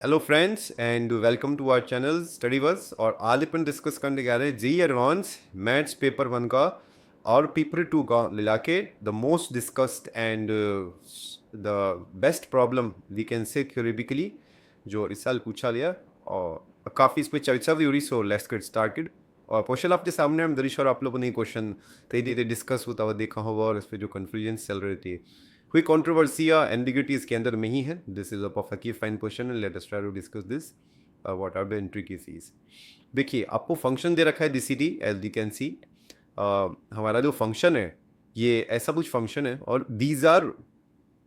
Hello friends and welcome to our channel study bus. और आज अपन discuss करने जा रहे हैं जी एडवांस मैथ्स पेपर 1 का और पेपर 2 का मिला के the most discussed and the best problem we can say theoretically जो इस साल पूछा लिया और काफ़ी इस पर चर्चा भी हो रही। So let's get started. और क्वेश्चन आपके सामने हम दरिश और आप लोगों ने क्वेश्चन धीरे धीरे डिस्कस होता हुआ देखा होगा और इस पर जो कन्फ्यूजन चल रही थी कोई कंट्रोवर्सी या एम्बिग्युइटी इसके अंदर नहीं है। This is a perfectly fine question and let us try to discuss this what are the intricacies. देखिए आपको फंक्शन दे रखा है DCT as you can see. हमारा जो फंक्शन है ये ऐसा कुछ फंक्शन है और दीज आर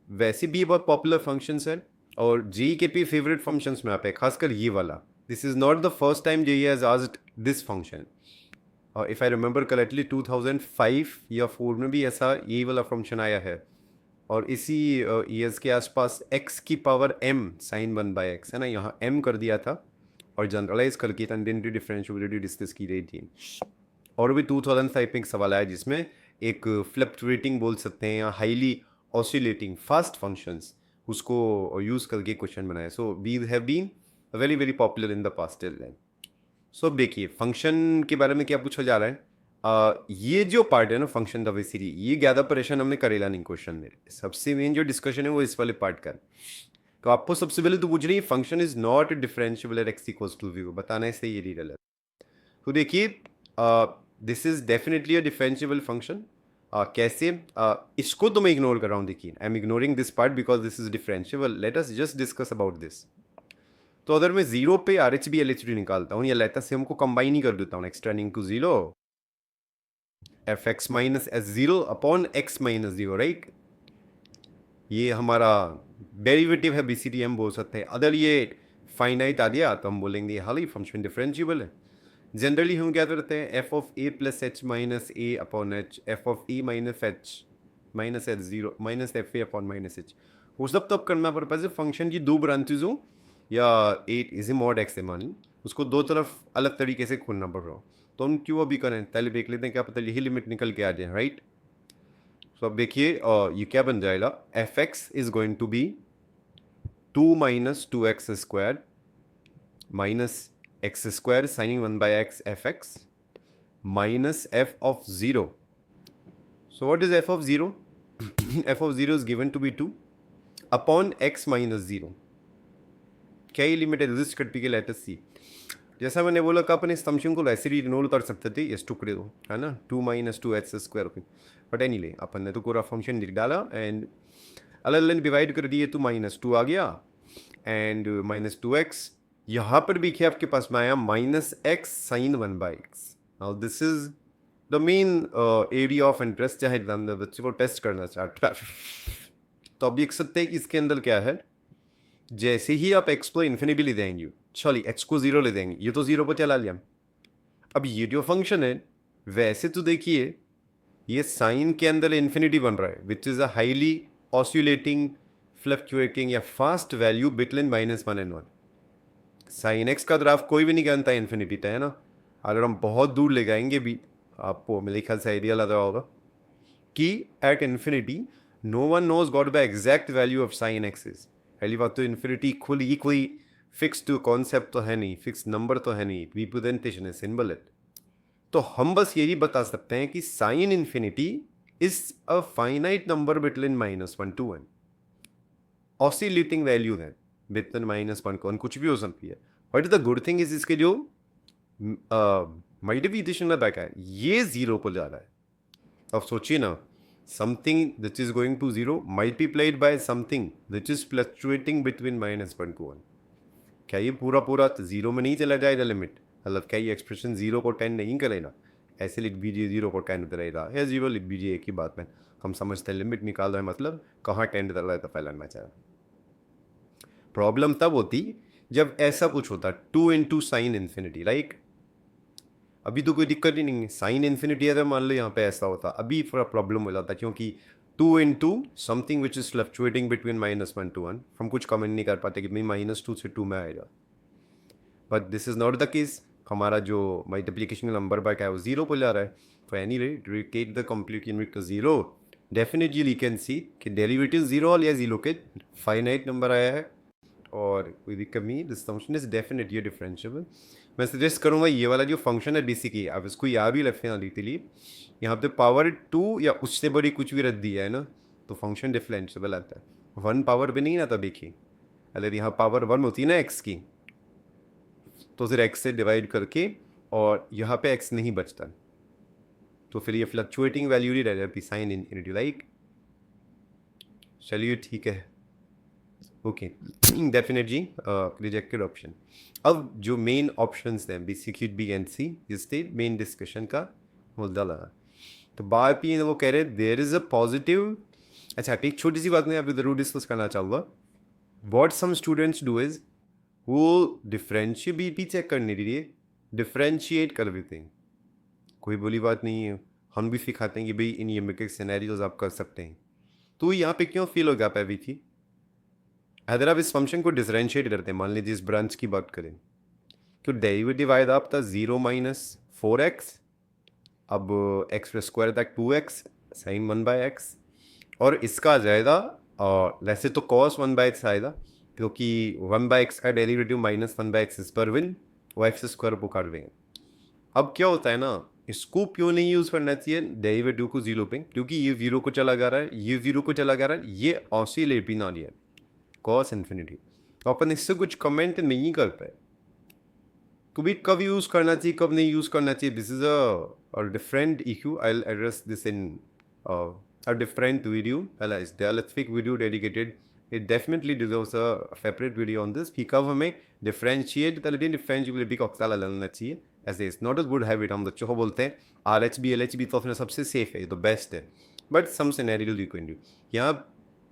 वैसे भी बहुत पॉपुलर फंक्शंस हैं और जेई के पी फेवरेट फंक्शंस में आता है, खासकर ये वाला। This is not the first time JEE has asked this function. If I remember correctly 2005 या 4 में भी ऐसा यही वाला फंक्शन आया है और इसी ईयर्स के आसपास x की पावर m साइन 1/x है ना, यहाँ m कर दिया था और जनरलाइज करके टेंडेंट डिफरेंशियबिलिटी डिस्कस की गई थी। और भी 2005 में एक सवाल आया जिसमें एक फ्लक्चुएटिंग बोल सकते हैं या हाईली ऑसिलेटिंग फास्ट फंक्शंस उसको यूज़ करके क्वेश्चन बनाया। So we have been very very popular in the past till then. सो अब देखिए फंक्शन के बारे में क्या पूछा जा रहा है। ये जो पार्ट है ना फंक्शन डाइवर्सिटी, ये ज़्यादा परेशान हमने करेला नहीं क्वेश्चन में। सबसे मेन जो डिस्कशन है वो इस वाले पार्ट का है। तो आपको सबसे पहले तो पूछ रही है function is not differentiable at x equals to 0, बताना है इससे ये रीडल है। तो देखिए this is definitely a differentiable function. कैसे इसको तो मैं इग्नोर कर रहा हूँ। देखिए I am ignoring this part because this is differentiable. Let us just discuss about this. तो अगर मैं जीरो पे RHB LHD निकालता हूँ या लेता से हमको कंबाइन ही कर देता हूँ extending to zero fx minus s0 upon x minus 0, right. ये हमारा डेरिवेटिव है BCD हम बोल सकते हैं। अगर ये फाइनाइट आ गया तो हम बोलेंगे हाल ही फंक्शन डिफरेंशिएबल है। जनरली हम क्या करते हैं f of a plus H minus A upon H, f of e minus H minus H zero minus F A upon minus H. वो सब तब करना पड़ता है फंक्शन की दो ब्रांचेज हो या at is a mod x है मान ली, उसको दो तरफ अलग तरीके से खोलना पड़ रहा हो। तो हम क्यों अभी करें, पहले देख लेते हैं क्या पता यही लिमिट निकल के आ जाए, राइट। तो अब देखिए ये क्या बन जाएगा, f x is going to be 2 minus 2x square minus x square signing 1/x f x minus f of 0। So what is f of 0? F of 0 is given to be 2 upon x minus 0। क्या ही limit है, resist करती के letter सी। जैसा मैंने बोला कि अपन इस function को ऐसे ही इग्नोर कर सकते थे, इस टुकड़े को, है ना, 2 minus 2x square. But any ले अपन ने तो पूरा फंक्शन लिख डाला एंड अलग अलग डिवाइड कर दिए तो माइनस 2 आ गया एंड माइनस 2x। यहाँ पर भी क्या आपके पास में आया minus x sine 1/x। Now this is the main area of interest चाहे बच्चे को टेस्ट करना चाहता है। तो अब देख सकते हैं कि इसके अंदर क्या है। जैसे ही आप x को इन्फिनिटी ले देंगे, सॉरी x को 0 ले देंगे, ये तो 0 पर चला लिया। अब ये जो फंक्शन है वैसे तो देखिए ये साइन के अंदर इन्फिनिटी बन रहा है which is a highly oscillating fluctuating या fast value between -1 and 1। Sine x का ग्राफ कोई भी नहीं जानता है इन्फिनिटी है ना। अगर हम बहुत दूर ले जाएंगे भी, आपको मेरे ख्याल से आइडिया लग रहा होगा कि at infinity no one knows got the exact value of sine x is. पहली बात तो infinity equally fix to concept तो है नहीं, फिक्स नंबर तो है नहीं, रिप्रेजेंटेशन है, सिंबल है। तो हम बस यही बता सकते हैं कि sine infinity is a finite number between -1 to 1। Oscillating value है बिटवीन -1 को 1, कुछ भी हो सकती है। But the good thing is इसके जो मल्टीप्लिकेशन में बैठा है ये 0 पर जा रहा है। अब सोचिए ना, something which is going to 0 multiplied by something which is fluctuating between -1 to 1। क्या ये पूरा पूरा 0 में नहीं चला जाएगा लिमिट? मतलब क्या ये एक्सप्रेशन 0 को 10 नहीं करेगा? ऐसे लिख दीजिए 0 को 10 उतरेगा या 0 लिख दीजिए, एक ही बात में हम समझते हैं लिमिट निकाल रहे हैं मतलब कहाँ 10 उतर रहा है तो फैलाना चाहे। प्रॉब्लम तब होती जब ऐसा कुछ होता 2 इंटू साइन इन्फिनिटी, राइट। अभी तो कोई दिक्कत ही नहीं है, साइन इन्फिनिटी है तो मान लो यहाँ पे ऐसा होता, अभी थोड़ा प्रॉब्लम हो जाता क्योंकि 2 into something which is fluctuating between -1 to 1 हम कुछ कमेंट नहीं कर पाते कि भाई -2 से 2 में आएगा। But this is not the case. हमारा जो मल्टीप्लिकेशन नंबर बाय क्या है वो 0 पर जा रहा है। तो any rate रिकेट the complication with 0 definitely you can see कि डेरिवेटिव 0 और या 0 के फाइनाइट नंबर आया है और कोई दिक्कत नहीं, this function is definitely differentiable. मैं सजेस्ट करूँगा ये वाला जो फंक्शन है बेसिकली आप इसको याद भी रखना लिए, यहाँ पे पावर 2 या उससे बड़ी कुछ भी रख दिया है ना तो फंक्शन डिफरेंशिएबल आता है। 1 पावर भी नहीं आता, देखिए अगर यहाँ पावर 1 होती है ना एक्स की तो फिर एक्स से डिवाइड करके और यहाँ पे एक्स नहीं बचता, तो फिर ये फ्लक्चुएटिंग वैल्यू ही रह जाती साइन इनफिनिटी लाइक। चलिए ठीक है, ओके डेफिनेटली रिजेक्टेड ऑप्शन। अब जो मेन ऑप्शंस हैं B C Q B and C, जिससे मेन डिस्कशन का मुद्दा लगा, तो बात ये वो कह रहे हैं देयर इज़ अ पॉजिटिव। अच्छा एक छोटी सी बात मैं अभी ज़रूर डिस्कस करना चाहूँगा। What some students do is वो डिफ्रेंशिएबिलिटी चेक करने के लिए डिफ्रेंशिएट कर देते हैं, कोई बुरी बात नहीं है, हम भी सिखाते हैं कि भाई इन यूमेट्रिक सिनेरियोज आप कर सकते हैं। तो यहाँ पे क्यों फील हो गया अभी थी, अगर आप इस फंक्शन को डिफरेंशिएट करते हैं, मान लीजिए इस ब्रांच की बात करें तो डेरिवेटिव आएगा आपका 0 - 4x, अब एक्स प्लस स्क्वायर तक 2x साइन 1/x, और इसका आ जाएगा वैसे तो cos 1/x आएगा क्योंकि 1/x का डेरिवेटिव -1/x इस पर विन वो एक्स स्क्वायर को काट देंगे। अब क्या होता है ना, इसको क्यों नहीं यूज़ करना चाहिए डेरिवेटिव को 0 पे, क्योंकि ये 0 को चला जा रहा है, ये 0 को चला जा रहा है, ये ऑसिलेट भी ना लिया cos इन्फिनिटी, तो अपन इससे कुछ कमेंट नहीं कर पाए। तो भी कब यूज़ करना चाहिए कब नहीं यूज़ करना चाहिए, this is a different issue, I will address this in a different video, a specific video dedicated. It definitely deserves a separate video on this कि कब हमें differentiate the differentiability का अक्सर लेना चाहिए, ऐसे it's not a good habit। हम बच्चों को बोलते हैं RHB LHB तो अपने सबसे सेफ है, तो बेस्ट है, but some scenario you can do. यहाँ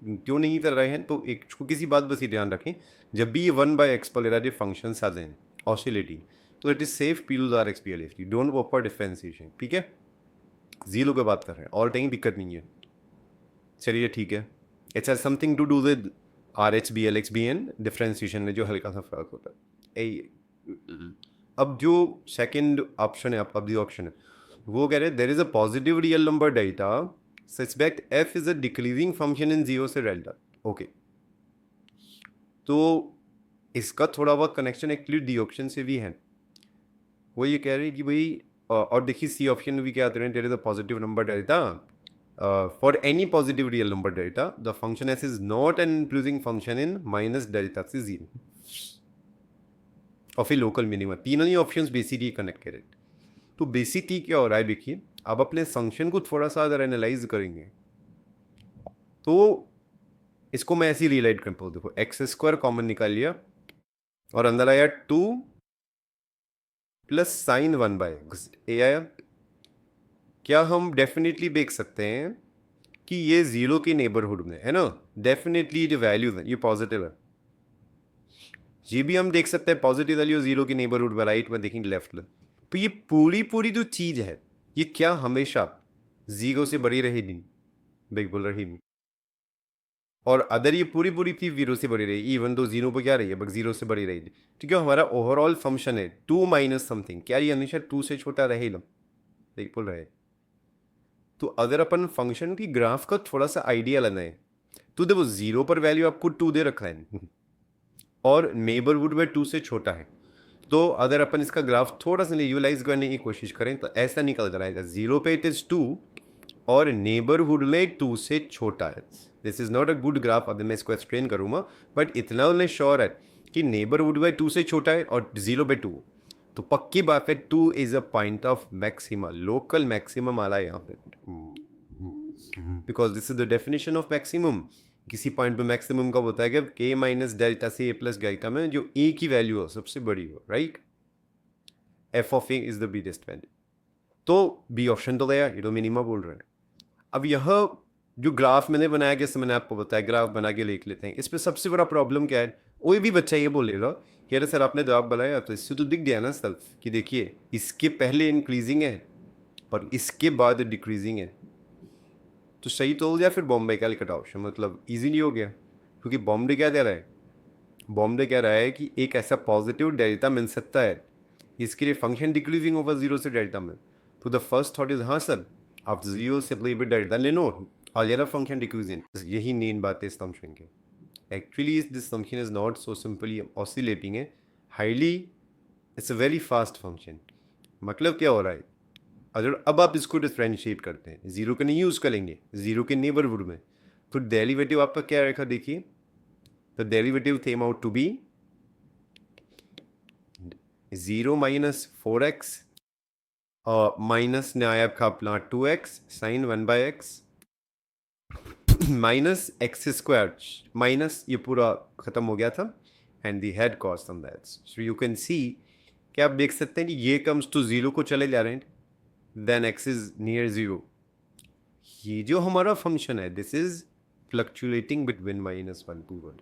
क्यों नहीं कर रहे हैं, तो एक छोटी सी बात बस ये ध्यान रखें, जब भी ये 1/x पर रिलेटिव फंक्शंस आ जाएं ऑसिलेटी, तो it is safe P use RHB LHB, don't go for differentiation, ठीक है। 0 की बात कर रहे हैं और कहीं दिक्कत नहीं है, चलिए ठीक है। It's has something to do with RHB LHB and differentiation में जो हल्का सा फर्क होता है। अब जो सेकंड ऑप्शन है, अब जो ऑप्शन है वो कह रहे हैं there is a positive real number delta such that f is a decreasing function in 0 से डेल्टा। ओके, तो इसका थोड़ा बहुत कनेक्शन एक्चुअली डी ऑप्शन से भी है। वो ये कह रहे हैं कि भाई और देखिए सी ऑप्शन में भी क्या आते हैं, there is a positive number delta for any positive real number delta the function s is not an increasing function in minus delta से 0 और फिर लोकल मिनिमम, तीनों ही ऑप्शंस बेसिकली कनेक्ट करें। तो बेसिकली क्या हो रहा है देखिए, अब अपने फंक्शन को थोड़ा सा अगर एनालाइज करेंगे तो इसको मैं ऐसे ही रिलेट कर पाऊँ, देखो एक्स स्क्वायर कॉमन निकाल लिया और अंदर आया 2 प्लस साइन 1/x ए आया। क्या हम डेफिनेटली देख सकते हैं कि ये 0 के नेबरहुड में है ना, डेफिनेटली जो वैल्यूज है ये पॉजिटिव है, ये भी हम देख सकते हैं पॉजिटिव वैल्यू 0 के नेबरहुड में, राइट में देखेंगे लेफ्ट में। तो ये पूरी जो चीज़ है ये क्या हमेशा 0 से बड़ी रहेगी, बिल्कुल रहेगी, और अदर ये पूरी चीज़ 0 से बड़ी रहेगी, इवन तो 0 पर क्या रही है बस 0 से बड़ी रहेगी, ठीक है। हमारा ओवरऑल फंक्शन है 2 माइनस समथिंग, क्या ये हमेशा 2 से छोटा रहेगा, बिल्कुल रहे। तो अगर अपन फंक्शन की ग्राफ का थोड़ा सा आइडिया लेना है तो देखो 0 पर वैल्यू आपको 2 दे रखा है और नेबरहुड में 2 से छोटा है, तो अगर अपन इसका ग्राफ थोड़ा सा विजुअलाइज करने की कोशिश करें तो ऐसा निकल कर आएगा 0 पे इट इज़ 2 और नेबरहुड में 2 से छोटा है। This is not a good graph, अभी मैं इसको एक्सप्लेन करूँगा, बट इतना उन्हें श्योर है कि नेबरहुड में 2 से छोटा है और 0 पे 2, तो पक्की बात है 2 is a point of maxima, local maximum आ रहा है यहाँ पे, because this is the definition of maximum. किसी पॉइंट पे मैक्सिमम कब होता है कि k माइनस डेल्टा से a प्लस डेल्टा में जो a की वैल्यू हो सबसे बड़ी हो, right. f of a is the biggest value, तो बी ऑप्शन तो गया, ये तो मिनिमा बोल रहे हैं। अब यह जो ग्राफ मैंने बनाया, जैसे मैंने आपको बताया ग्राफ बना के लिख लेते हैं, इस पर सबसे बड़ा प्रॉब्लम क्या है, कोई भी बच्चा ये बोलेगा कि अरे सर आपने जवाब बनाया तो इससे तो दिख गया ना सर कि देखिए इसके पहले इंक्रीजिंग है और इसके बाद डिक्रीजिंग है, तो सही तो हो गया फिर बॉम्बे का कट ऑप्शन, मतलब ईजीली हो गया, क्योंकि बॉम्बे क्या कह रहा है, बॉम्बे कह रहा है कि एक ऐसा पॉजिटिव डेल्टा मिल सकता है इसके लिए फंक्शन डिक्रीजिंग ओवर 0 से डेल्टा में। तो द फर्स्ट थॉट इज हाँ सर आप 0 से डेल्टा ले लो और ये फंक्शन डिक्रीजिंग, यही मेन बात है इस फंक्शन के, actually this function is not so simply oscillating है, highly it's a very fast function. मतलब क्या हो रहा है, अगर अब आप इसको डिफ्रेंशिएट करते हैं, ज़ीरो का नहीं यूज़ करेंगे, ज़ीरो के नेबरहुड में, तो डेरिवेटिव आपका क्या रखा देखिए, the derivative came out to be 0 minus 4x और माइनस ने आया आपका अपना 2x sine 1/x minus x square, minus ये पूरा ख़त्म हो गया था, and the head cost on that. So you can see कि आप देख सकते हैं कि ये कम्स टू ज़ीरो को चले जा रहे हैं, then x is near zero. ये जो हमारा फंक्शन है this is fluctuating between -1 to 1,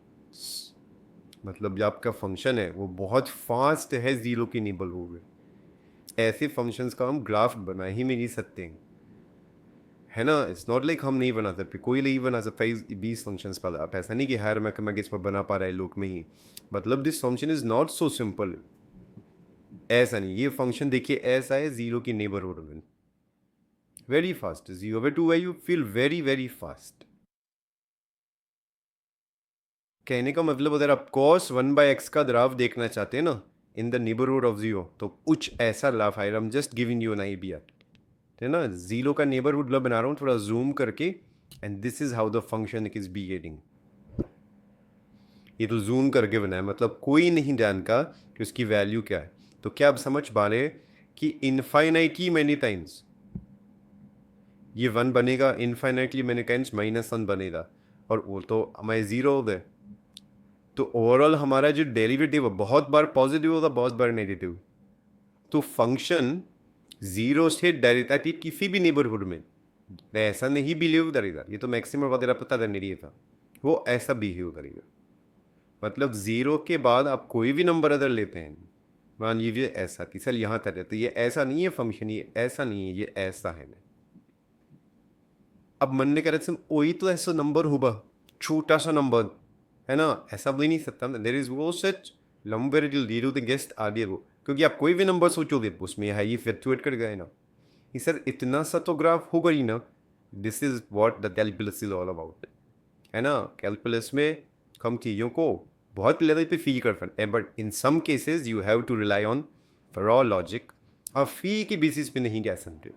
मतलब जो आपका फंक्शन है वो बहुत फास्ट है ज़ीरो की नेबरहुड में। ऐसे फंक्शंस का हम ग्राफ बना ही नहीं सकते हैं, है ना। इट्स नॉट लाइक हम नहीं बना सकते, कोई नहीं बना सकता 20 फंक्शंस पर। आप ऐसा नहीं कि हर मैथमेटिक्स पर बना पा रहा है लोग में ही, मतलब this function is not so simple. ऐसा नहीं, ये फंक्शन देखिए ऐसा है ज़ीरो की नेबरहुड में, वेरी फास्ट, 0 पे 2 value feel very very fast. कहने का मतलब अगर आप cos 1/x का ग्राफ देखना चाहते हैं ना इन द नेबरहुड ऑफ 0, तो कुछ ऐसा ग्राफ आएगा। I am just giving you an idea, है ना। ज़ीरो का नेबरहुड बना रहा हूँ थोड़ा जूम करके, and this is how the function is behaving. ये तो जूम करके बनाया, मतलब कोई नहीं जानता कि उसकी वैल्यू क्या है। तो क्या आप समझ पा रहे हैं कि इनफाइनाइटली मैनी टाइम्स ये 1 बनेगा, इनफाइनाइटली मैनी टाइम्स -1 बनेगा, और वो तो हमारे ज़ीरो हो गए। तो ओवरऑल हमारा जो डेरिवेटिव है बहुत बार पॉजिटिव होगा, बहुत बार नेगेटिव। तो फंक्शन ज़ीरो से डेरिवेटिव किसी भी नेबरहुड में ऐसा नहीं बिहेव करेगा, ये तो मैक्सिमम वगैरह पता करने लिए था, वो ऐसा बिहेव करेगा। मतलब ज़ीरो के बाद आप कोई भी नंबर अगर लेते हैं, मान लीजिए ऐसा कि सर यहाँ तक है, तो ये ऐसा नहीं है फंक्शन, ये ऐसा नहीं है, ये ऐसा है। अब मन ने कह रहे वही तो ऐसा नंबर होगा, छोटा सा नंबर, है ना, ऐसा भी नहीं सकता। देर इज वो such number will lead to the guest आगे वो, क्योंकि आप कोई भी नंबर सोचोगे उसमें है ये फ्लक्चुएट कर गए ना, ये सर इतना सा तो ग्राफ होगा ही ना। This is what the calculus is all about, है ना। कैलकुलस में कम चीज़ों को बहुत लेवल पे फी कर सकते हैं, but in some cases you have to rely on raw logic, और फी की बेसिस पे नहीं कह सकते,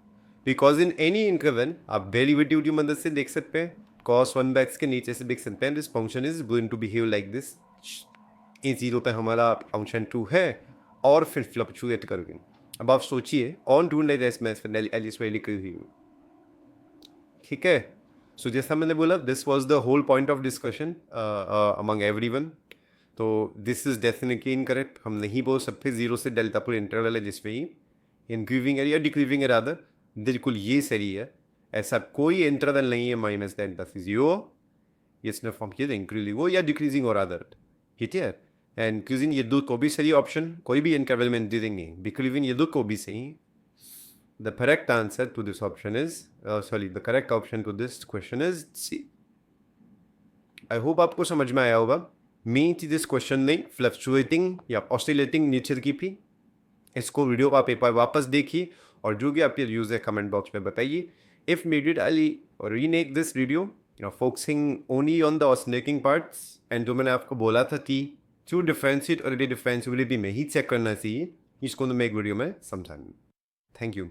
बिकॉज इन एनी इंटरवल आप डेरिवेटिव की मदद से देख सकते हैं, cos 1/x के नीचे से देख सकते हैं this function is going to behave like this. In zero पे हमारा फंक्शन 2 है और फिर फ्लक्चुएट करोगे। अब आप सोचिए ऑन ढूंढ ले एलिस वैली की, ठीक है। सो जैसा मैंने बोला this was the whole point of discussion among everyone. तो दिस इज डेफिनेटली इनकरेक्ट, हम नहीं बोल सकते ज़ीरो से डेल्टा पर इंटरवल है जिसमें ही इंक्रीजिंग है या डिक्रीजिंग है रादर, बिल्कुल ये सही है। ऐसा कोई इंटरवल नहीं है माइनस डेल्टा से जीरो, इसमें फॉर्म किया इंक्रीजिंग हो या डिक्रीजिंग हो रादर, ठीक है। एंड इंक्रीजिंग ये दो को भी सही ऑप्शन, कोई भी इंटरवल में देंगे, डिक्रीजिंग ये दो को भी सही। The correct answer to this option is, the correct option to this question is C. I hope आपको समझ में आया होगा। मेन चीज़ इस क्वेश्चन नहीं फ्लक्चुएटिंग या ऑसिलेटिंग नेचर की थी। इसको वीडियो आप एक बार वापस देखिए, और जो भी आपके व्यूज है कमेंट बॉक्स में बताइए। If needed I remake this video focusing only on the oscillating parts, and जो मैंने आपको बोला था कि जो डिफरेंशिएट और डिफरेंशिएबिलिटी में ही चेक करना चाहिए, इसको मैं एक वीडियो में समझाऊंगा। Thank you.